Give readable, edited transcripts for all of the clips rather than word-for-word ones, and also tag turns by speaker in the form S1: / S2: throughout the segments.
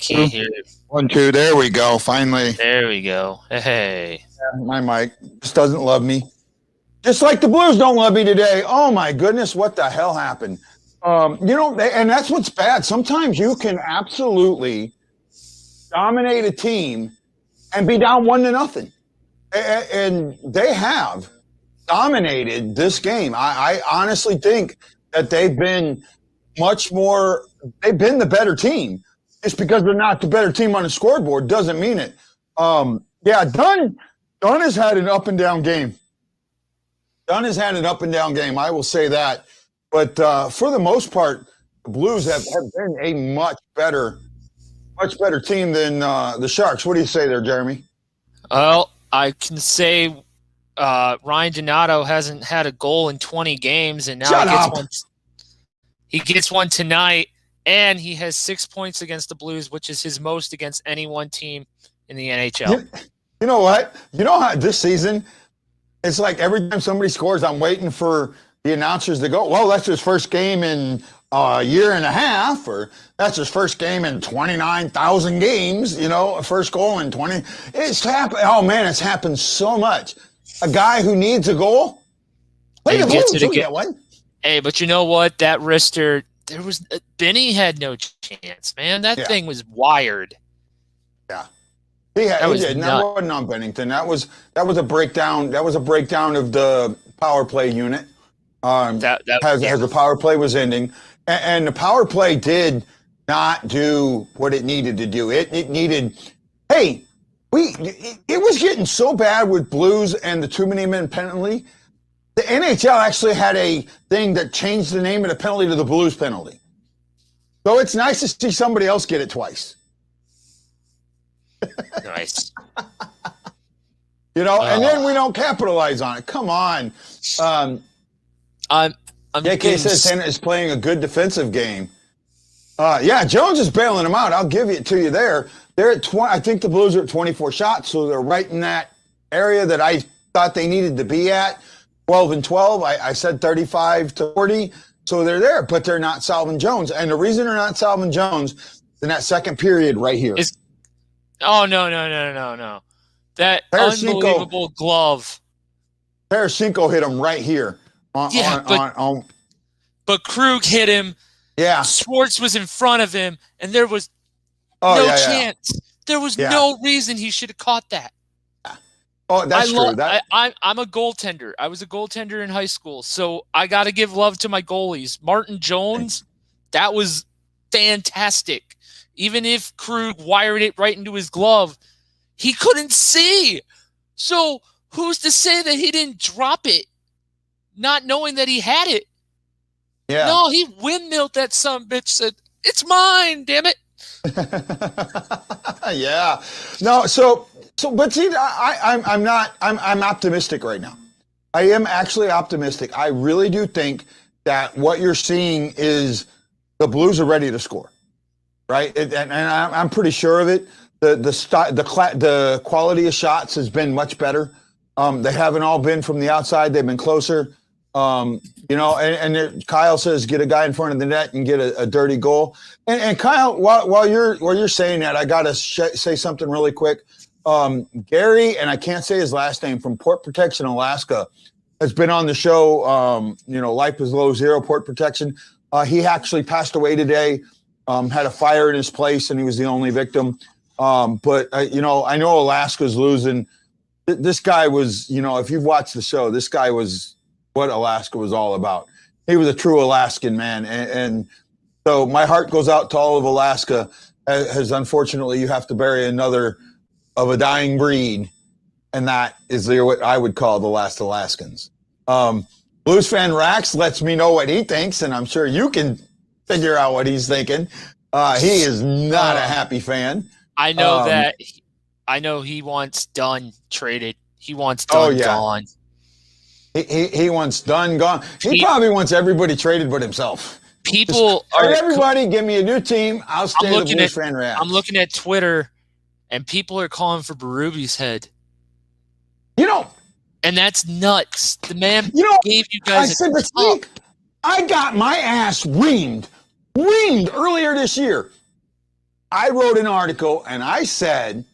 S1: Can't hear you.
S2: 1, 2. There we go. Finally.
S1: There we go. Hey.
S2: My mic just doesn't love me. Just like the Blues don't love me today. Oh my goodness, what the hell happened? And that's what's bad. Sometimes you can absolutely dominate a team and be down 1-0. And they have dominated this game. I honestly think that they've been the better team. Just because they're not the better team on the scoreboard doesn't mean it. Dunn has had an up and down game. I will say that. But for the most part, the Blues have been a much better team than the Sharks. What do you say there, Jeremy?
S1: Well, I can say Ryan Donato hasn't had a goal in 20 games, and now he gets one tonight, and he has 6 points against the Blues, which is his most against any one team in the NHL.
S2: You know what? You know how this season, it's like every time somebody scores, I'm waiting for the announcers to go, well, that's his first game in a year and a half, or that's his first game in 29,000 games, first goal in 20. It's happened. Oh, man, it's happened so much. A guy who needs a goal, play the Blues, he'll get one.
S1: Hey, but you know what? That wrister, Benny had no chance, man. That thing was wired.
S2: Yeah. He did. That wasn't on Bennington. That was a breakdown. That was a breakdown of the power play unit. As the power play was ending, and the power play did not do what it needed to do. It needed. Hey, it was getting so bad with Blues and the too many men penalty. The NHL actually had a thing that changed the name of the penalty to the Blues penalty. So it's nice to see somebody else get it twice.
S1: Nice.
S2: And then we don't capitalize on it. Come on. JK says Santa is playing a good defensive game. Jones is bailing them out. I'll give it to you there. They're at 20. I think the Blues are at 24 shots, so they're right in that area that I thought they needed to be at. 12 and 12. I said 35 to 40. So they're there, but they're not solving Jones. And the reason they're not solving Jones in that second period right here.
S1: No. That unbelievable glove.
S2: Tarasenko hit him right here.
S1: But Krug hit him.
S2: Yeah.
S1: Schwartz was in front of him, and there was no chance. There was no reason he should have caught that.
S2: Oh, that's true.
S1: I'm a goaltender. I was a goaltender in high school, so I got to give love to my goalies. Martin Jones, that was fantastic. Even if Krug wired it right into his glove, he couldn't see. So who's to say that he didn't drop it, not knowing that he had it?
S2: Yeah.
S1: No, he windmilled that son of a bitch, said, it's mine, damn it.
S2: Yeah. No, but see, I'm optimistic right now. I am actually optimistic. I really do think that what you're seeing is the Blues are ready to score, right? And I'm pretty sure of it. The quality of shots has been much better. They haven't all been from the outside. They've been closer. And Kyle says, get a guy in front of the net and get a dirty goal. And Kyle, while you're saying that, I got to say something really quick. Gary, and I can't say his last name, from Port Protection, Alaska, has been on the show. Life is Low Zero, Port Protection. He actually passed away today, had a fire in his place, and he was the only victim. But I know Alaska's losing. This guy was, if you've watched the show, this guy was what Alaska was all about. He was a true Alaskan, man. And so my heart goes out to all of Alaska, as unfortunately you have to bury another of a dying breed. And that is what I would call the last Alaskans. Blues fan Rax lets me know what he thinks, and I'm sure you can figure out what he's thinking. He is not a happy fan.
S1: I know that. I know he wants Dunn traded. He wants Dunn gone.
S2: He wants Dunn gone. He probably wants everybody traded but himself. Everybody give me a new team. I'll stay the Blues fan Rax.
S1: I'm looking at Twitter, and people are calling for Berube's head. And that's nuts. The man gave you guys
S2: I got my ass reamed earlier this year. I wrote an article and I said,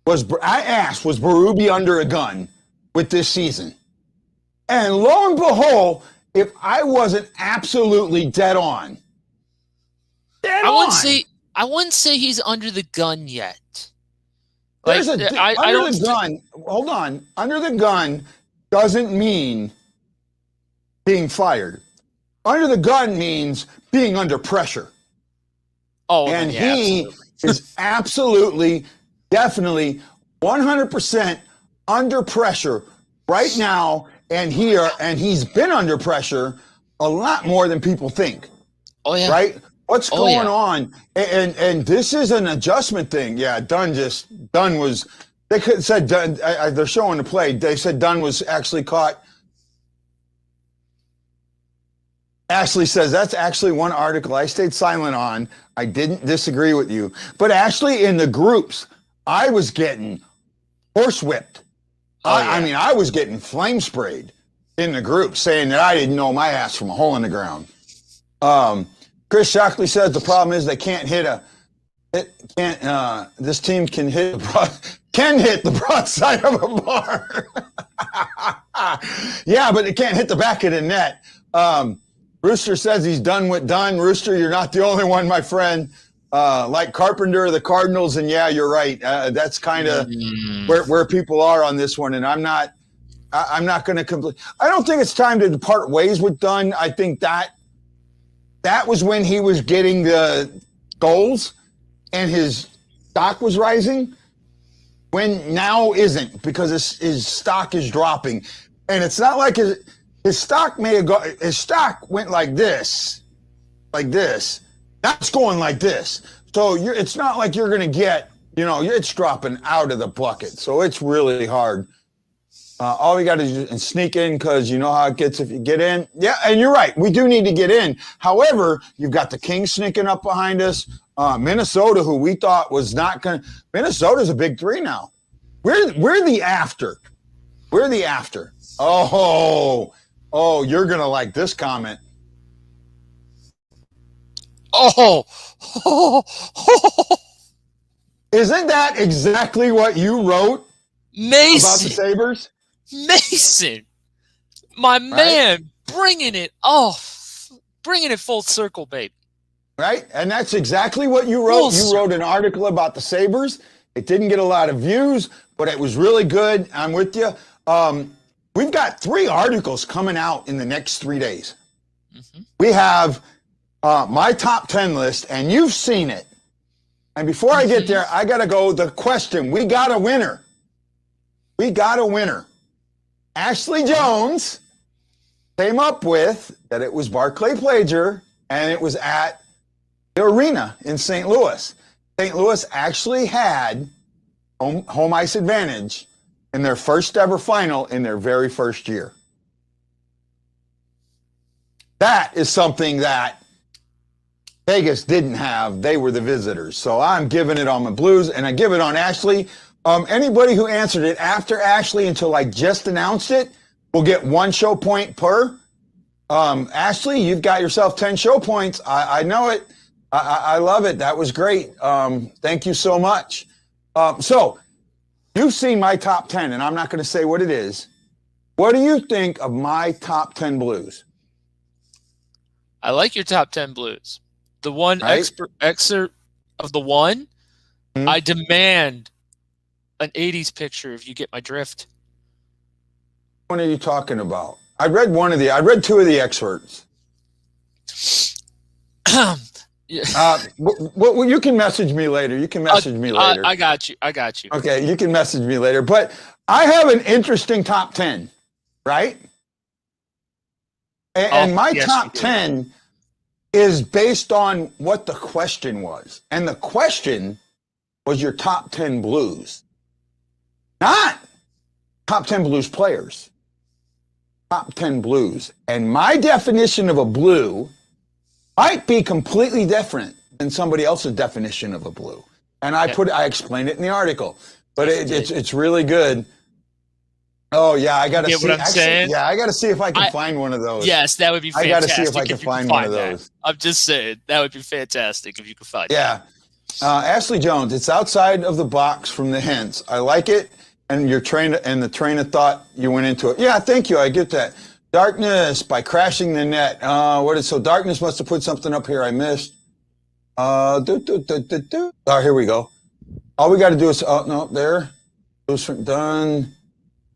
S2: was Berube under a gun with this season? And lo and behold, if I wasn't absolutely dead on.
S1: I wouldn't say he's under the gun yet.
S2: There's under the gun. Hold on. Under the gun doesn't mean being fired. Under the gun means being under pressure.
S1: Oh,
S2: and
S1: yeah,
S2: he
S1: absolutely.
S2: is absolutely, definitely, 100% under pressure right now. And he's been under pressure a lot more than people think.
S1: Oh yeah.
S2: Right? What's going on? And this is an adjustment thing. Yeah, Dunn was. They could said Dunn. They're showing the play. They said Dunn was actually caught. Ashley says that's actually one article I stayed silent on. I didn't disagree with you, but Ashley, in the groups, I was getting horsewhipped. I mean, I was getting flame sprayed in the group, saying that I didn't know my ass from a hole in the ground. Chris Shockley says the problem is they can't hit this team can hit the broadside of a bar. Yeah, but it can't hit the back of the net. Rooster says he's done with Dunn. Rooster, you're not the only one, my friend. Like Carpenter, the Cardinals, and yeah, you're right. That's kind of where people are on this one, and I'm not going to complete. I don't think it's time to depart ways with Dunn. I think that was when he was getting the goals and his stock was rising. When now isn't, because his stock is dropping, and it's not like his stock his stock went like this. Now it's going like this. So it's not like you're going to get, it's dropping out of the bucket. So it's really hard. All we got to do is sneak in, because you know how it gets if you get in. Yeah, and you're right. We do need to get in. However, you've got the Kings sneaking up behind us. Minnesota, who we thought was not going to. Minnesota's a big three now. We're the after. We're the after. Oh, you're going to like this comment. Isn't that exactly what you wrote
S1: Mason
S2: about the Sabres?
S1: Mason, my man, bringing it full circle, baby.
S2: Right, and that's exactly what you wrote. You wrote an article about the Sabres. It didn't get a lot of views, but it was really good. I'm with you. We've got 3 articles coming out in the next 3 days. Mm-hmm. We have my top 10 list, and you've seen it. And before I get there, I got to go the question. We got a winner. Ashley Jones came up with that it was Barclay Plager, and it was at the arena in St. Louis. St. Louis actually had home ice advantage in their first ever final in their very first year. That is something that Vegas didn't have. They were the visitors. So I'm giving it on my Blues, and I give it on Ashley. Anybody who answered it after Ashley until I just announced it will get 1 show point per. Ashley, you've got yourself 10 show points. I know it. I love it. That was great. Thank you so much. So you've seen my top 10, and I'm not going to say what it is. What do you think of my top 10 Blues?
S1: I like your top 10 Blues. The one excerpt of the one, I demand an 80s picture, if you get my drift.
S2: What are you talking about? I read 2 of the excerpts. Well, you can message me later.
S1: I got you.
S2: Okay, you can message me later. But I have an interesting top 10, right? And my top 10 is based on what the question was. And the question was your top 10 Blues. Not top 10 Blues players. Top 10 Blues. And my definition of a Blue might be completely different than somebody else's definition of a Blue. And I explained it in the article. But it's really good. Oh yeah, I gotta see.
S1: What I'm saying?
S2: Yeah, I gotta see if I can find one of those.
S1: Yes, that would be fantastic.
S2: I gotta see if I can find one of those.
S1: I'm just saying that would be fantastic if you could find.
S2: Yeah. Ashley Jones, it's outside of the box from the hints. I like it, and the train of thought you went into it. Yeah, thank you. I get that. Darkness by crashing the net. So Darkness must have put something up here I missed. Oh, here we go. All we got to do is, there. Done.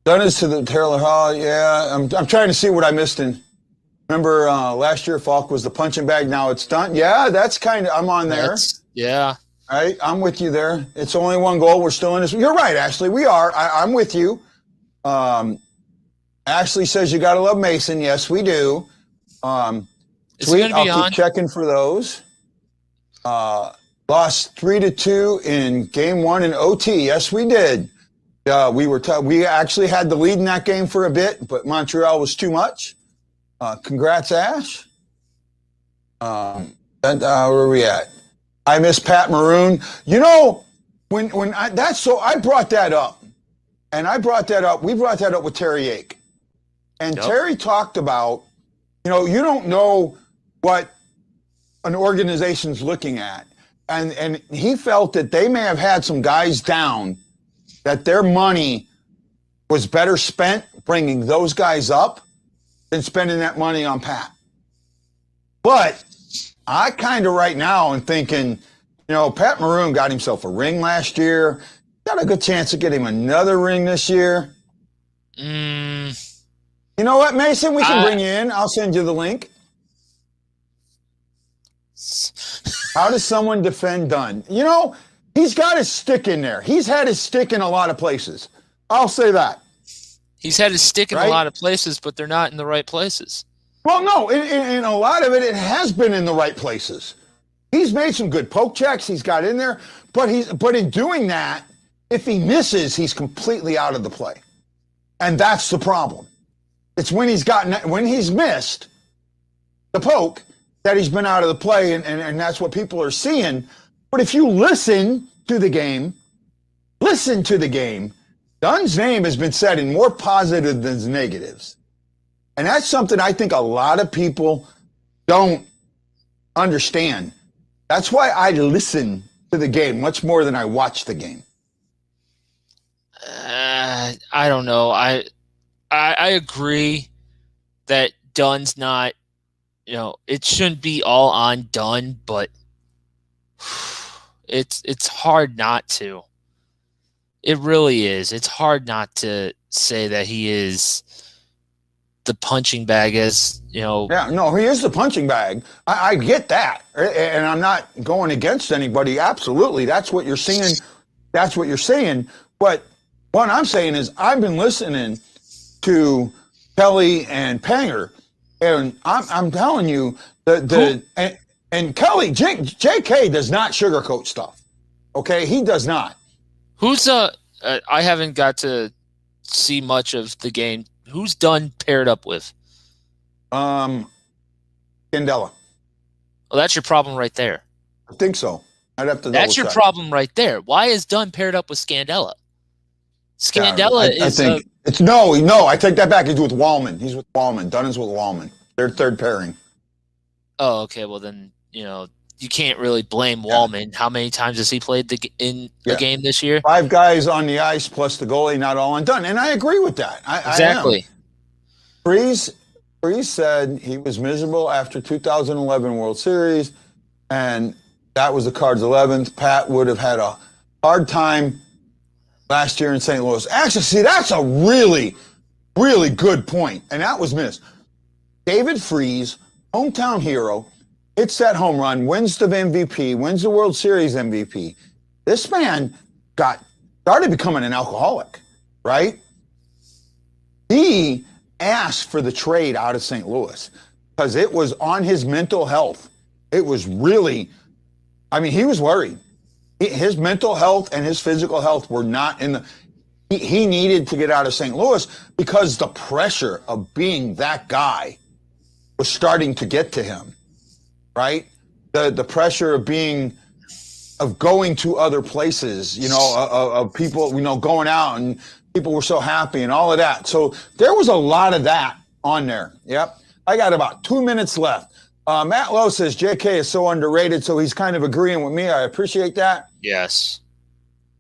S2: Done is to the Taylor Hall. Yeah, I'm trying to see what I missed in. Remember last year, Falk was the punching bag. Now it's done. Yeah, that's I'm on there.
S1: Yeah.
S2: All right, I'm with you there. It's only one goal. We're still in this. You're right, Ashley. We are. I'm with you. Ashley says you got to love Mason. Yes, we do. Sweet. I'll keep checking for those. Lost 3-2 in game 1 in OT. Yes, we did. We actually had the lead in that game for a bit, but Montreal was too much. Congrats, Ash. Where are we at? I miss Pat Maroon. You know, I brought that up, and we brought that up with Terry Yake, and yep. Terry talked about, you don't know what an organization's looking at, and he felt that they may have had some guys down, that their money was better spent bringing those guys up than spending that money on Pat. But I kind of right now am thinking, Pat Maroon got himself a ring last year. Got a good chance to get him another ring this year. You know what, Mason? We can bring you in. I'll send you the link. How does someone defend Dunn? He's got his stick in there. He's had his stick in a lot of places. I'll say that.
S1: He's had his stick in a lot of places, but they're not in the right places.
S2: Well, no, in a lot of it has been in the right places. He's made some good poke checks. He's got in there, but in doing that, if he misses, he's completely out of the play, and that's the problem. It's when he's missed the poke that he's been out of the play, and that's what people are seeing. But if you listen to the game, Dunn's name has been said in more positive than negatives. And that's something I think a lot of people don't understand. That's why I listen to the game much more than I watch the game.
S1: I don't know. I agree that Dunn's not, it shouldn't be all on Dunn, but it's hard not to. It really is. It's hard not to say that he is the punching bag, as
S2: Yeah, no, he is the punching bag. I get that, and I'm not going against anybody. Absolutely, that's what you're seeing. That's what you're saying. But what I'm saying is, I've been listening to Kelly and Panger, and I'm telling you and Kelly, JK does not sugarcoat stuff. Okay, he does not.
S1: Who's I haven't got to see much of the game. Who's Dunn paired up with?
S2: Scandella.
S1: Well, that's your problem right there.
S2: I think so. I'd have to.
S1: That's your problem right there. Why is Dunn paired up with Scandella? Scandella
S2: I think it's no. I take that back. He's with Wallman. He's with Wallman. Dunn is with Wallman. They're third pairing.
S1: Oh, okay. Well, then you can't really blame Wallman. How many times has he played in the game this year?
S2: 5 guys on the ice plus the goalie, not all undone. And I agree with that.
S1: Exactly.
S2: Freeze said he was miserable after 2011 World Series, and that was the Cards' 11th. Pat would have had a hard time last year in St. Louis. Actually, see, that's a really, really good point, and that was missed. David Freese, hometown hero, hits that home run, wins the MVP, wins the World Series MVP. This man started becoming an alcoholic, right? He asked for the trade out of St. Louis because it was on his mental health. It was really, he was worried. His mental health and his physical health were not in the, he needed to get out of St. Louis because the pressure of being that guy was starting to get to him. Right? The pressure of going to other places, of people, going out, and people were so happy and all of that. So there was a lot of that on there. Yep. I got about 2 minutes left. Matt Lowe says JK is so underrated, so he's kind of agreeing with me. I appreciate that.
S1: Yes.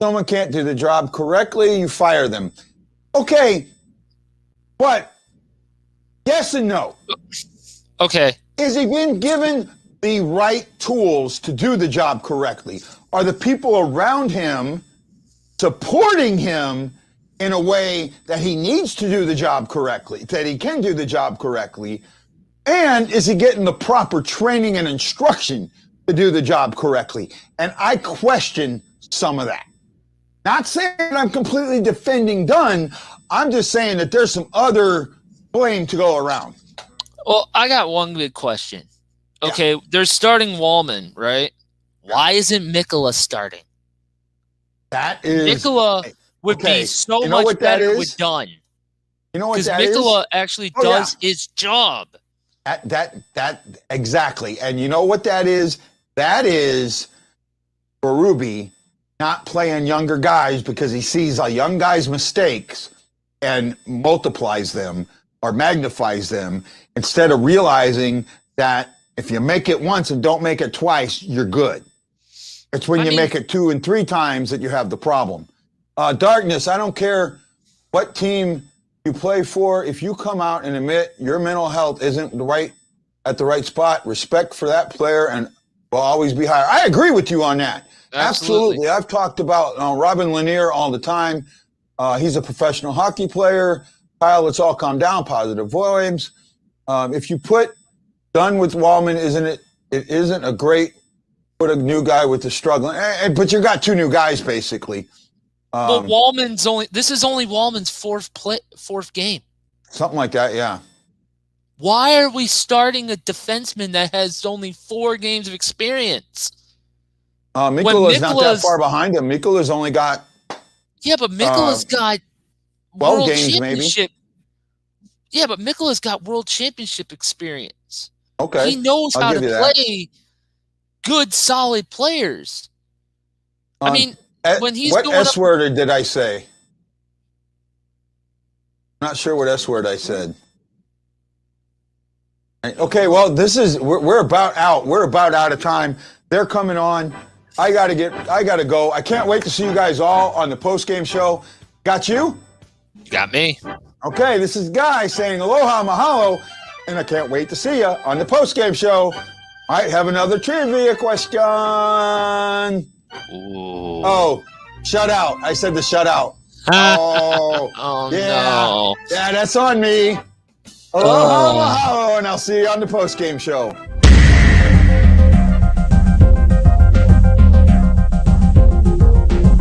S2: Someone can't do the job correctly, you fire them. Okay, but yes and no.
S1: Okay.
S2: Is he being given the right tools to do the job correctly? Are the people around him supporting him in a way that he needs to do the job correctly, that he can do the job correctly? And is he getting the proper training and instruction to do the job correctly? And I question some of that. Not saying I'm completely defending Dunn. I'm just saying that there's some other blame to go around.
S1: Well, I got one big question. Okay, they're starting Wallman, right? Why isn't Mikola starting?
S2: That is
S1: Mikola would be so much better with Dunn.
S2: You know what that
S1: is?
S2: Because
S1: Mikola actually does his job.
S2: That exactly. And you know what that is? That is Berube not playing younger guys because he sees a young guy's mistakes and multiplies them or magnifies them instead of realizing that if you make it once and don't make it twice, you're good. It's when you make it 2 and 3 times that you have the problem. Darkness, I don't care what team you play for. If you come out and admit your mental health isn't at the right spot, respect for that player and will always be higher. I agree with you on that. Absolutely. I've talked about Robin Lanier all the time. He's a professional hockey player. Kyle, let's all calm down. Positive vibes. If you put Dunn with Wallman, it isn't a great put a new guy with the struggling. But you got 2 new guys basically.
S1: But this is only Wallman's fourth game.
S2: Something like that, yeah.
S1: Why are we starting a defenseman that has only 4 games of experience?
S2: Mikola's not that far behind him. Mikola's only got
S1: but Mikola's got
S2: 12 games maybe.
S1: Yeah, but Mikola's got world championship experience.
S2: Okay.
S1: He knows how to play good, solid players. I mean, when he's
S2: what S word did I say? Not sure what S word I said. Okay, well, we're about out. We're about out of time. They're coming on. I gotta go. I can't wait to see you guys all on the post-game show. Got you?
S1: You got me.
S2: Okay, this is Guy saying aloha, mahalo, and I can't wait to see you on the post-game show. I have another trivia question.
S1: Ooh.
S2: Oh, shut out. I said the shut out.
S1: Oh,
S2: yeah.
S1: No.
S2: Yeah, that's on me. Aloha, mahalo, and I'll see you on the post-game show.